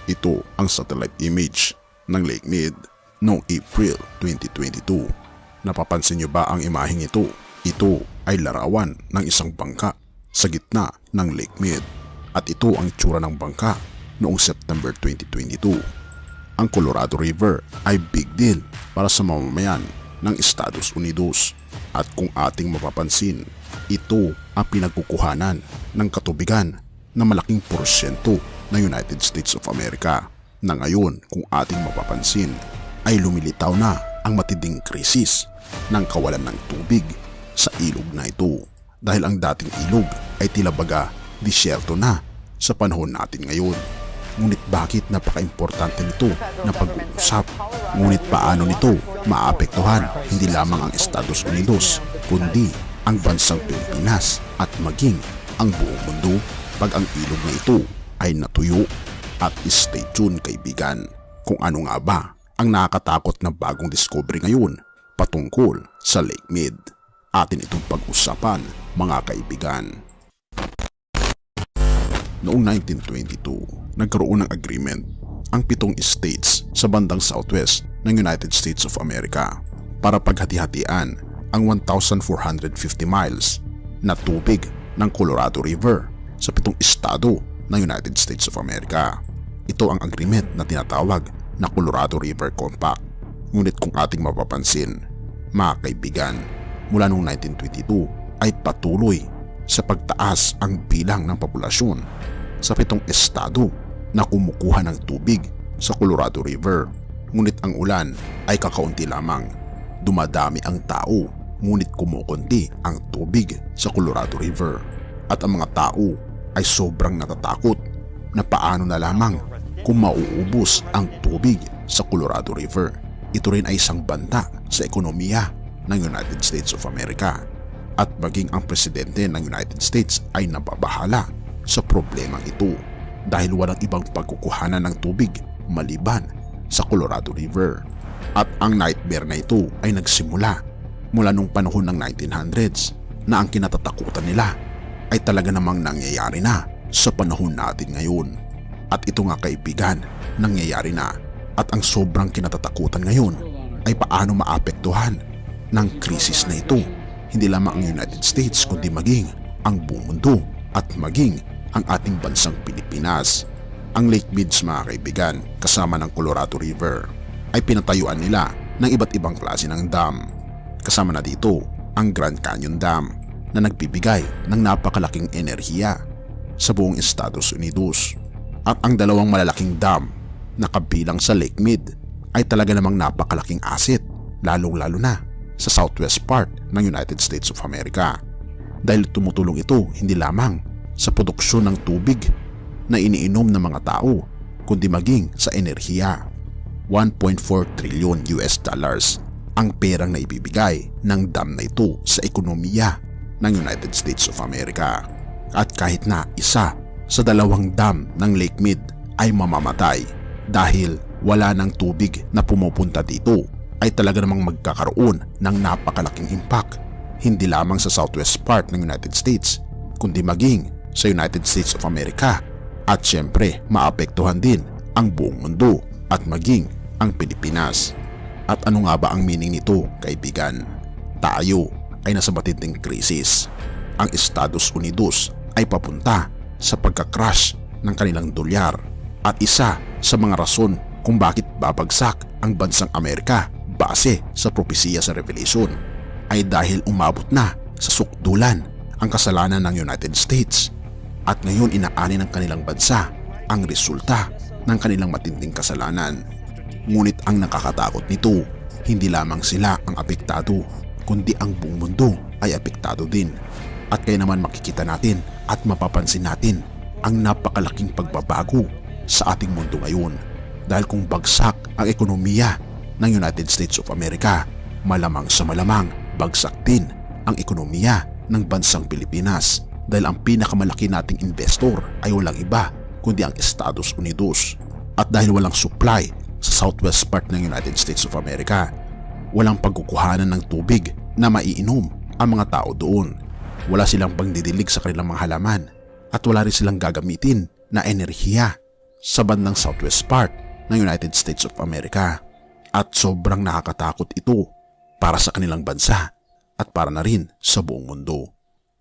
Ito ang satellite image ng Lake Mead noong April 2022. Napapansin niyo ba ang imaheng ito? Ito ay larawan ng isang bangka sa gitna ng Lake Mead at ito ang itsura ng bangka noong September 2022. Ang Colorado River ay big deal para sa mamamayan ng Estados Unidos at kung ating mapapansin, ito ang pinagkukuhanan ng katubigan na malaking porsyento ng United States of America na ngayon kung ating mapapansin ay lumilitaw na ang matinding krisis ng kawalan ng tubig sa ilog na ito dahil ang dating ilog ay tila baga disyerto na sa panahon natin ngayon. Ngunit bakit napaka-importante nito na pag-uusap? Ngunit paano nito maapektuhan hindi lamang ang Estados Unidos kundi ang bansang Pilipinas at maging ang buong mundo pag ang ilog na ito ay natuyo? At stay tuned kaibigan kung ano nga ba ang nakakatakot na bagong discovery ngayon patungkol sa Lake Mead. Atin itong pag-usapan mga kaibigan. Noong 1922, nagkaroon ng agreement ang 7 states sa bandang southwest ng United States of America para paghati-hatian ang 1,450 miles na tubig ng Colorado River sa 7 estado ng United States of America. Ito ang agreement na tinatawag na Colorado River Compact. Ngunit kung ating mapapansin, mga kaibigan, mula noong 1922 ay patuloy sa pagtaas ang bilang ng populasyon sa 7 estado na kumukuha ng tubig sa Colorado River. Ngunit ang ulan ay kakaunti lamang. Dumadami ang tao, ngunit kumukunti ang tubig sa Colorado River. At ang mga tao ay sobrang natatakot na paano na lamang kung mauubos ang tubig sa Colorado River. Ito rin ay isang banta sa ekonomiya ng United States of America. At maging ang presidente ng United States ay nababahala sa problemang ito dahil walang ibang pagkukuhanan ng tubig maliban sa Colorado River. At ang nightmare na ito ay nagsimula mula nung panahon ng 1900s na ang kinatatakutan nila ay talaga namang nangyayari na sa panahon natin ngayon. At ito nga kaibigan, nangyayari na. At ang sobrang kinatatakutan ngayon ay paano maapektuhan ng krisis na ito hindi lamang ang United States kundi maging ang buong mundo at maging ang ating bansang Pilipinas. Ang Lake Meads mga kaibigan kasama ng Colorado River ay pinatayuan nila ng iba't ibang klase ng dam. Kasama na dito ang Grand Canyon Dam na nagbibigay ng napakalaking enerhiya sa buong Estados Unidos. At ang dalawang malalaking dam na kabilang sa Lake Mead ay talaga namang napakalaking asset lalong-lalo na sa southwest part ng United States of America dahil tumutulong ito hindi lamang sa produksyon ng tubig na iniinom ng mga tao kundi maging sa enerhiya. 1.4 trillion US dollars ang perang na ibibigay ng dam na ito sa ekonomiya ng United States of America. At kahit na isa sa 2 dam ng Lake Mead ay mamamatay dahil wala ng tubig na pumupunta dito ay talaga namang magkakaroon ng napakalaking impact hindi lamang sa southwest part ng United States kundi maging sa United States of America at syempre maapektuhan din ang buong mundo at maging ang Pilipinas. At ano nga ba ang meaning nito kaibigan? Tayo ay nasa matinding krisis. Ang Estados Unidos ay papunta sa pagka-crash ng kanilang dolyar at isa sa mga rason kung bakit babagsak ang bansang Amerika base sa propesiya sa Revelation ay dahil umabot na sa sukdulan ang kasalanan ng United States at ngayon inaani ng kanilang bansa ang resulta ng kanilang matinding kasalanan. Ngunit ang nakakatakot nito, hindi lamang sila ang apektado kundi ang buong mundo ay apektado din. At kaya naman makikita natin at mapapansin natin ang napakalaking pagbabago sa ating mundo ngayon. Dahil kung bagsak ang ekonomiya ng United States of America, malamang sa malamang bagsak din ang ekonomiya ng bansang Pilipinas. Dahil ang pinakamalaki nating investor ay walang iba kundi ang Estados Unidos. At dahil walang supply sa southwest part ng United States of America, walang pagkukuhanan ng tubig na maiinom ang mga tao doon. Wala silang pangdidilig sa kanilang mga halaman at wala rin silang gagamitin na enerhiya sa bandang southwest part ng United States of America. At sobrang nakakatakot ito para sa kanilang bansa at para na rin sa buong mundo.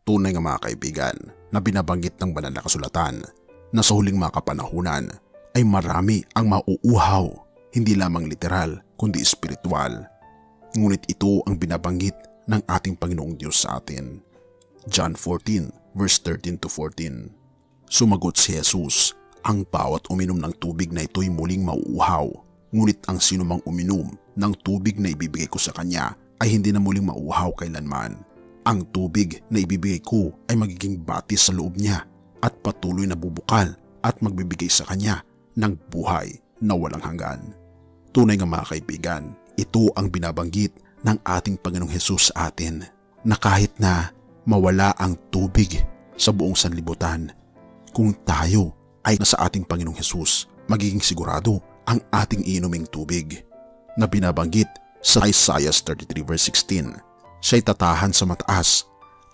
Tunay nga mga kaibigan na binabanggit ng banal na kasulatan na sa huling mga kapanahunan ay marami ang mauuhaw, hindi lamang literal kundi espiritual. Ngunit ito ang binabanggit ng ating Panginoong Diyos sa atin. John 14 verse 13 to 14. Sumagot si Jesus, ang bawat uminom ng tubig na ito'y muling mauuhaw. Ngunit ang sinumang uminom ng tubig na ibibigay ko sa kanya ay hindi na muling mauuhaw kailanman. Ang tubig na ibibigay ko ay magiging batis sa loob niya at patuloy na bubukal at magbibigay sa kanya ng buhay na walang hanggan. Tunay nga mga kaibigan, ito ang binabanggit ng ating Panginoong Hesus sa atin na kahit na mawala ang tubig sa buong sanlibutan, kung tayo ay nasa ating Panginoong Hesus, magiging sigurado ang ating iinuming tubig na binabanggit sa Isaiah 33 verse 16. Siya'y tatahan sa mataas,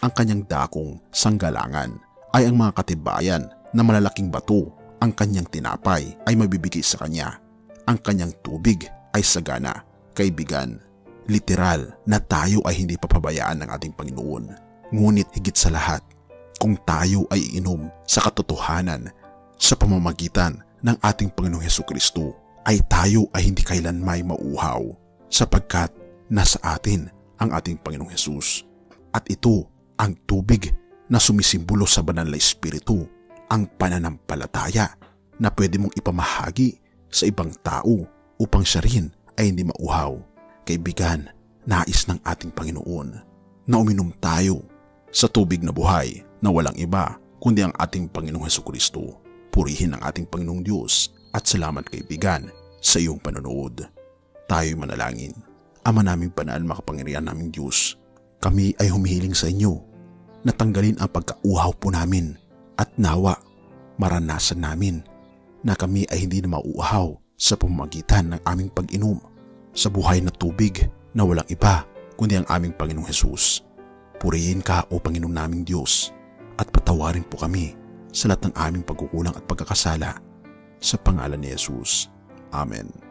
ang kanyang dakong sanggalangan ay ang mga katibayan na malalaking bato, ang kanyang tinapay ay mabibigay sa kanya, ang kanyang tubig ay sagana. Kaibigan, literal na tayo ay hindi papabayaan ng ating Panginoon. Ngunit higit sa lahat, kung tayo ay iinom sa katotohanan sa pamamagitan ng ating Panginoong Hesukristo, ay tayo ay hindi kailanmay mauuhaw sapagkat nasa atin ang ating Panginoong Hesus. At ito ang tubig na sumisimbolo sa banal na espiritu, ang pananampalataya na pwede mong ipamahagi sa ibang tao upang siya rin ay hindi mauhaw. Kaibigan, nais ng ating Panginoon na uminom tayo sa tubig na buhay na walang iba kundi ang ating Panginoong Hesukristo. Purihin ang ating Panginoong Diyos at salamat kaibigan sa iyong panonood. Tayo'y manalangin. Ama naming banal, makapangyarihan naming Diyos, kami ay humihiling sa inyo na tanggalin ang pagkauhaw po namin at nawa maranasan namin na kami ay hindi na mauuhaw sa pamamagitan ng aming pag-inom sa buhay na tubig na walang iba kundi ang aming Panginoong Hesus. Purihin ka o Panginoon naming Diyos at patawarin po kami sa lahat ng aming pagkukulang at pagkakasala sa pangalan ni Jesus. Amen.